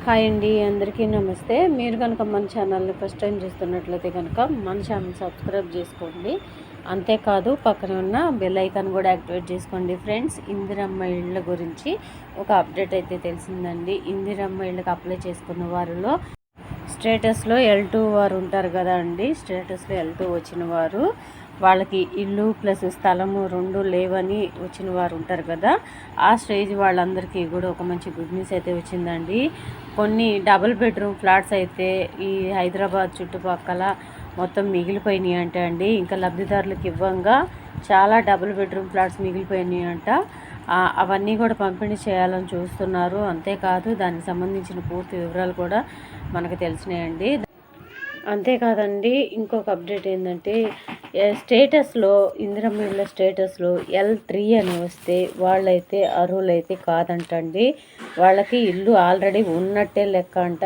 Hi అండి, అందరికీ నమస్తే. మీరు కనుక మన ఛానల్ని ఫస్ట్ టైం చూస్తున్నట్లయితే కనుక మన ఛానల్ సబ్స్క్రైబ్ చేసుకోండి. అంతేకాదు పక్కన ఉన్న బెల్ ఐకాన్ కూడా యాక్టివేట్ చేసుకోండి. ఫ్రెండ్స్, ఇందిరమ్మ ఇళ్ళ గురించి ఒక అప్డేట్ అయితే తెలిసిందండి. ఇందిరమ్మ ఇళ్ళకి అప్లై చేసుకున్న వారిలో స్టేటస్లో L2 వారు ఉంటారు కదా అండి. స్టేటస్లో L2 వచ్చిన వారు, వాళ్ళకి ఇల్లు ప్లస్ స్థలము రెండు లేవని వచ్చిన వారు ఉంటారు కదా, ఆ స్టేజ్ వాళ్ళందరికీ కూడా ఒక మంచి గుడ్ న్యూస్ అయితే వచ్చిందండి. కొన్ని డబుల్ బెడ్రూమ్ ఫ్లాట్స్ అయితే ఈ హైదరాబాద్ చుట్టుపక్కల మొత్తం మిగిలిపోయినాయి అంట అండి. ఇంకా లబ్ధిదారులకు ఇవ్వంగా చాలా డబుల్ బెడ్రూమ్ ఫ్లాట్స్ మిగిలిపోయినాయి అంట. అవన్నీ కూడా పంపిణీ చేయాలని చూస్తున్నారు. అంతేకాదు దానికి సంబంధించిన పూర్తి వివరాలు కూడా మనకు తెలిసినాయండి. అంతేకాదండి, ఇంకొక అప్డేట్ ఏంటంటే స్టేటస్లో ఇందిరమ్మ ఇళ్ళ స్టేటస్లో L3 అని వస్తే వాళ్ళైతే అర్హులైతే కాదంటండి. వాళ్ళకి ఇల్లు ఆల్రెడీ ఉన్నట్టే లెక్క అంట.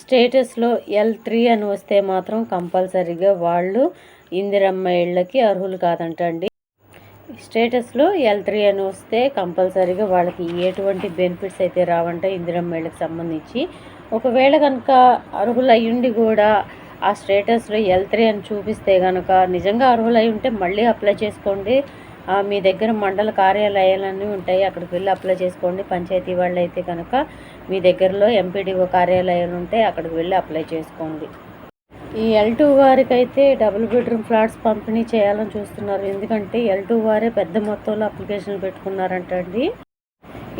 స్టేటస్లో L3 అని వస్తే మాత్రం కంపల్సరీగా వాళ్ళు ఇందిరమ్మ ఇళ్ళకి అర్హులు కాదంటండి. స్టేటస్లో L3 అని వస్తే కంపల్సరీగా వాళ్ళకి ఎటువంటి బెనిఫిట్స్ అయితే రావంట ఇందిరమ్మ ఇళ్ళకి సంబంధించి. ఒకవేళ కనుక అర్హులయ్యుండి కూడా ఆ స్టేటస్లో L3 అని చూపిస్తే కనుక నిజంగా అర్హులై ఉంటే మళ్ళీ అప్లై చేసుకోండి. మీ దగ్గర మండల కార్యాలయాలన్నీ ఉంటాయి, అక్కడికి వెళ్ళి అప్లై చేసుకోండి. పంచాయతీ వాళ్ళు అయితే కనుక మీ దగ్గరలో ఎంపీడీఓ కార్యాలయాలు ఉంటాయి, అక్కడికి వెళ్ళి అప్లై చేసుకోండి. ఈ L2 వారికి అయితే డబుల్ బెడ్రూమ్ ఫ్లాట్స్ పంపిణీ చేయాలని చూస్తున్నారు. ఎందుకంటే L2 వారే పెద్ద మొత్తంలో అప్లికేషన్లు పెట్టుకున్నారంట అండి.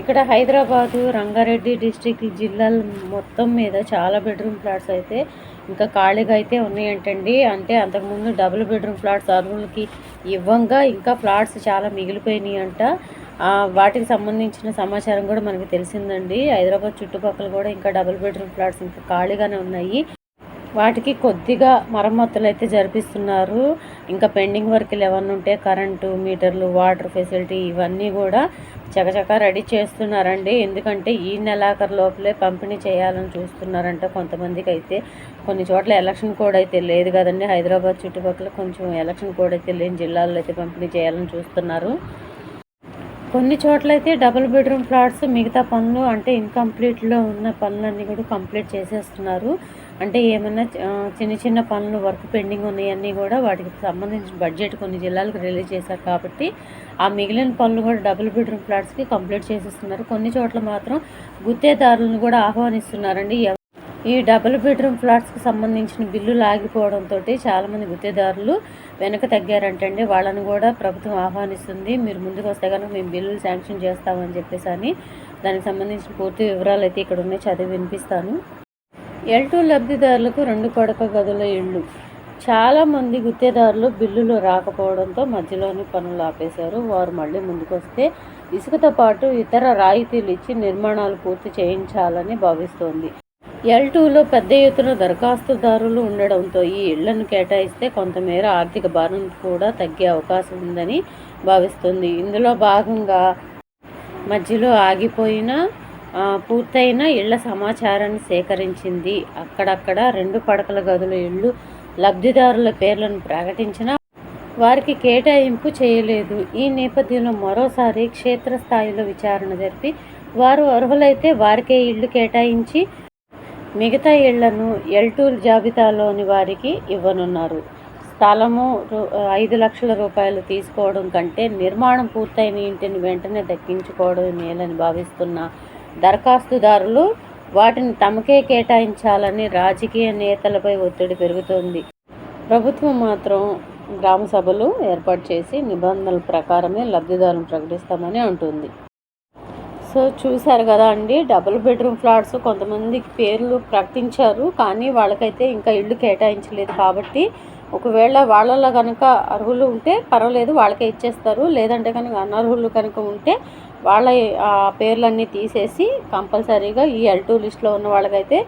ఇక్కడ హైదరాబాదు, రంగారెడ్డి డిస్టిక్ జిల్లాల మొత్తం మీద చాలా బెడ్రూమ్ ఫ్లాట్స్ అయితే ఇంకా ఖాళీగా అయితే ఉన్నాయంటండి. అంటే అంతకుముందు డబుల్ బెడ్రూమ్ ఫ్లాట్స్ అర్హులకి ఇవ్వంగా ఇంకా ఫ్లాట్స్ చాలా మిగిలిపోయినాయి అంట. వాటికి సంబంధించిన సమాచారం కూడా మనకి తెలిసిందండి. హైదరాబాద్ చుట్టుపక్కల కూడా ఇంకా డబుల్ బెడ్రూమ్ ఫ్లాట్స్ ఇంకా ఖాళీగానే ఉన్నాయి. వాటికి కొద్దిగా మరమ్మతులు అయితే జరిపిస్తున్నారు. ఇంకా పెండింగ్ వర్క్లు ఏమన్నా ఉంటే కరెంటు మీటర్లు, వాటర్ ఫెసిలిటీ ఇవన్నీ కూడా చకచకా రెడీ చేస్తున్నారండి. ఎందుకంటే ఈ నెలాఖరు లోపలే పంపిణీ చేయాలని చూస్తున్నారంట. కొంతమందికి అయితే కొన్ని చోట్ల ఎలక్షన్ కోడ్ అయితే లేదు కదండి. హైదరాబాద్ చుట్టుపక్కల కొంచెం ఎలక్షన్ కోడ్ అయితే లేని జిల్లాల్లో అయితే పంపిణీ చేయాలని చూస్తున్నారు. కొన్ని చోట్ల అయితే డబుల్ బెడ్రూమ్ ఫ్లాట్స్ మిగతా పనులు అంటే ఇన్కంప్లీట్లో ఉన్న పనులన్నీ కూడా కంప్లీట్ చేసేస్తున్నారు. అంటే ఏమన్నా చిన్న చిన్న పనులు వర్క్ పెండింగ్ ఉన్నాయన్నీ కూడా వాటికి సంబంధించిన బడ్జెట్ కొన్ని జిల్లాలకు రిలీజ్ చేశారు కాబట్టి ఆ మిగిలిన పనులు కూడా డబుల్ బెడ్రూమ్ ఫ్లాట్స్కి కంప్లీట్ చేసేస్తున్నారు. కొన్ని చోట్ల మాత్రం గుత్తేదారులను కూడా ఆహ్వానిస్తున్నారండి. ఈ డబుల్ బెడ్రూమ్ ఫ్లాట్స్కి సంబంధించిన బిల్లులు ఆగిపోవడంతో చాలామంది గుత్తేదారులు వెనక తగ్గారంటండి. వాళ్ళని కూడా ప్రభుత్వం ఆహ్వానిస్తుంది. మీరు ముందుకు వస్తే కనుక మేము బిల్లులు శాంక్షన్ చేస్తామని చెప్పేసి అని. దానికి సంబంధించిన పూర్తి వివరాలు అయితే ఇక్కడ ఉన్నాయి, చదివి వినిపిస్తాను. L2 లబ్ధిదారులకు 2 పడక గదుల ఇళ్ళు. చాలామంది గుత్తేదారులు బిల్లులు రాకపోవడంతో మధ్యలోని పనులు ఆపేశారు. వారు మళ్ళీ ముందుకు వస్తే ఇసుకతో పాటు ఇతర రాయితీలు ఇచ్చి నిర్మాణాలు పూర్తి చేయించాలని భావిస్తోంది. L2లో పెద్ద ఎత్తున దరఖాస్తుదారులు ఉండడంతో ఈ ఇళ్లను కేటాయిస్తే కొంతమేర ఆర్థిక భారం కూడా తగ్గే అవకాశం ఉందని భావిస్తుంది. ఇందులో భాగంగా మధ్యలో ఆగిపోయిన పూర్తయిన ఇళ్ల సమాచారాన్ని సేకరించింది. అక్కడక్కడ 2 పడకల గదుల ఇళ్ళు లబ్ధిదారుల పేర్లను ప్రకటించినా వారికి కేటాయింపు చేయలేదు. ఈ నేపథ్యంలో మరోసారి క్షేత్రస్థాయిలో విచారణ జరిపి వారు అర్హులైతే వారికే ఇళ్లు కేటాయించి మిగతా ఇళ్లను L2 జాబితాలోని వారికి ఇవ్వనున్నారు. స్థలము 5 లక్షల రూపాయలు తీసుకోవడం కంటే నిర్మాణం పూర్తయిన ఇంటిని వెంటనే దక్కించుకోవడం మేలని భావిస్తున్న దరఖాస్తుదారులు వాటిని తమకే కేటాయించాలని రాజకీయ నేతలపై ఒత్తిడి పెరుగుతోంది. ప్రభుత్వం మాత్రం గ్రామ సభలు ఏర్పాటు చేసి నిబంధనల ప్రకారమే లబ్ధిదారులను ప్రకటిస్తామని అంటుంది. సో చూశారు కదా అండి, డబుల్ బెడ్రూమ్ ఫ్లాట్స్ కొంతమందికి పేర్లు ప్రకటించారు, కానీ వాళ్ళకైతే ఇంకా ఇళ్ళు కేటాయించలేదు. కాబట్టి ఒకవేళ వాళ్ళలో కనుక అర్హులు ఉంటే పర్వాలేదు, వాళ్ళకే ఇచ్చేస్తారు. లేదంటే కనుక అనర్హులు కనుక ఉంటే వాళ్ళ పేర్లన్నీ తీసేసి కంపల్సరీగా ఈ L2 లిస్ట్లో ఉన్న వాళ్ళకైతే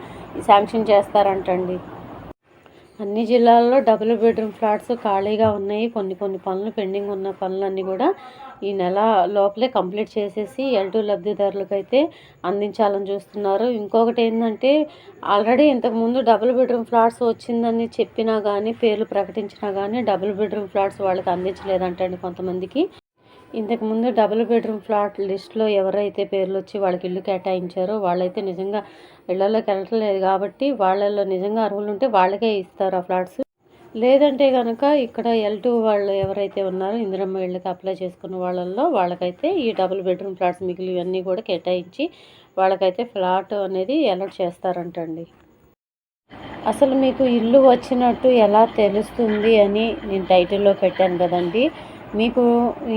శాంక్షన్ చేస్తారంటండి. అన్ని జిల్లాల్లో డబుల్ బెడ్రూమ్ ఫ్లాట్స్ ఖాళీగా ఉన్నాయి. కొన్ని పనులు పెండింగ్ ఉన్న పనులన్నీ కూడా ఈ నెల లోపలే కంప్లీట్ చేసేసి L2 లబ్ధిదారులకైతే అందించాలని చూస్తున్నారు. ఇంకొకటి ఏంటంటే, ఆల్రెడీ ఇంతకుముందు డబుల్ బెడ్రూమ్ ఫ్లాట్స్ వచ్చిందని చెప్పినా కానీ, పేర్లు ప్రకటించినా కానీ డబుల్ బెడ్రూమ్ ఫ్లాట్స్ వాళ్ళకి అందించలేదంటండి కొంతమందికి. ఇంతకుముందు డబుల్ బెడ్రూమ్ ఫ్లాట్ లిస్ట్లో ఎవరైతే పేర్లు వచ్చి వాళ్ళకి ఇల్లు కేటాయించారో వాళ్ళైతే నిజంగా ఇళ్లలోకి వెళ్ళట్లేదు కాబట్టి వాళ్ళల్లో నిజంగా అర్హులు ఉంటే వాళ్ళకే ఇస్తారు ఆ ఫ్లాట్స్. లేదంటే కనుక ఇక్కడ L2 వాళ్ళు ఎవరైతే ఉన్నారో ఇందిరమ్మ ఇళ్ళకి అప్లై చేసుకున్న వాళ్ళల్లో వాళ్ళకైతే ఈ డబుల్ బెడ్రూమ్ ఫ్లాట్స్ మిగిలివన్నీ కూడా కేటాయించి వాళ్ళకైతే ఫ్లాట్ అనేది అలాట్ చేస్తారంటండి. అసలు మీకు ఇల్లు వచ్చినట్టు ఎలా తెలుస్తుంది అని నేను టైటిల్లో పెట్టాను కదండి. మీకు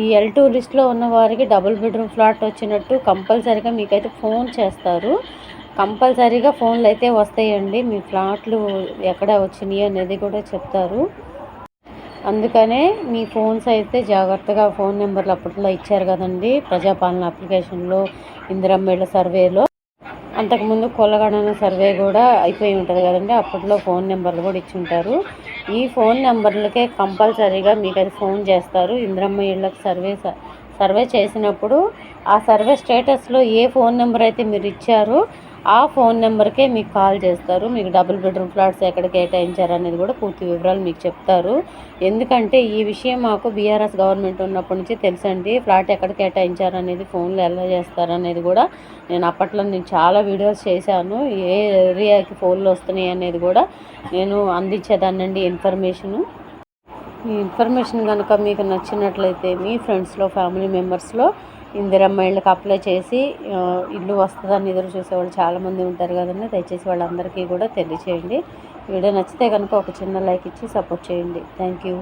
ఈ L2 లిస్ట్లో ఉన్న వారికి డబుల్ బెడ్రూమ్ ఫ్లాట్ వచ్చినట్టు కంపల్సరీగా మీకైతే ఫోన్ చేస్తారు. కంపల్సరీగా ఫోన్లు అయితే వస్తాయండి. మీ ఫ్లాట్లు ఎక్కడ వచ్చినాయి అనేది కూడా చెప్తారు. అందుకనే మీ ఫోన్స్ అయితే జాగ్రత్తగా ఫోన్ నెంబర్లు అప్పట్లో ఇచ్చారు కదండి ప్రజాపాలన అప్లికేషన్లో, ఇందిరమ్మ ఇళ్ళ సర్వేలో. అంతకుముందు కులగణన సర్వే కూడా అయిపోయి ఉంటుంది కదండి, అప్పట్లో ఫోన్ నెంబర్లు కూడా ఇచ్చి ఉంటారు. ఈ ఫోన్ నెంబర్లకే కంపల్సరీగా మీకు అది ఫోన్ చేస్తారు. ఇందిరమ్మ ఇళ్ళకి సర్వే చేసినప్పుడు ఆ సర్వే స్టేటస్లో ఏ ఫోన్ నెంబర్ అయితే మీరు ఇచ్చారో ఆ ఫోన్ నెంబర్కే మీకు కాల్ చేస్తారు. మీకు డబుల్ బెడ్రూమ్ ఫ్లాట్స్ ఎక్కడ కేటాయించారు అనేది కూడా పూర్తి వివరాలు మీకు చెప్తారు. ఎందుకంటే ఈ విషయం మాకు బీఆర్ఎస్ గవర్నమెంట్ ఉన్నప్పటి నుంచి తెలుసండి. ఫ్లాట్ ఎక్కడ కేటాయించారు అనేది ఫోన్లో ఎలా చేస్తారు అనేది కూడా నేను చాలా వీడియోస్ చేశాను. ఏ ఏరియాకి ఫోన్లు వస్తున్నాయి అనేది కూడా నేను అందించేదానండి ఇన్ఫర్మేషను. ఈ ఇన్ఫర్మేషన్ కనుక మీకు నచ్చినట్లయితే మీ ఫ్రెండ్స్లో, ఫ్యామిలీ మెంబర్స్లో ఇందిరమ్మ ఇళ్ళకి అప్లై చేసి ఇల్లు వస్తుందని ఎదురు చూసేవాళ్ళు చాలామంది ఉంటారు కదండి. దయచేసి వాళ్ళందరికీ కూడా తెలియచేయండి. వీడియో నచ్చితే కనుక ఒక చిన్న లైక్ ఇచ్చి సపోర్ట్ చేయండి. Thank you.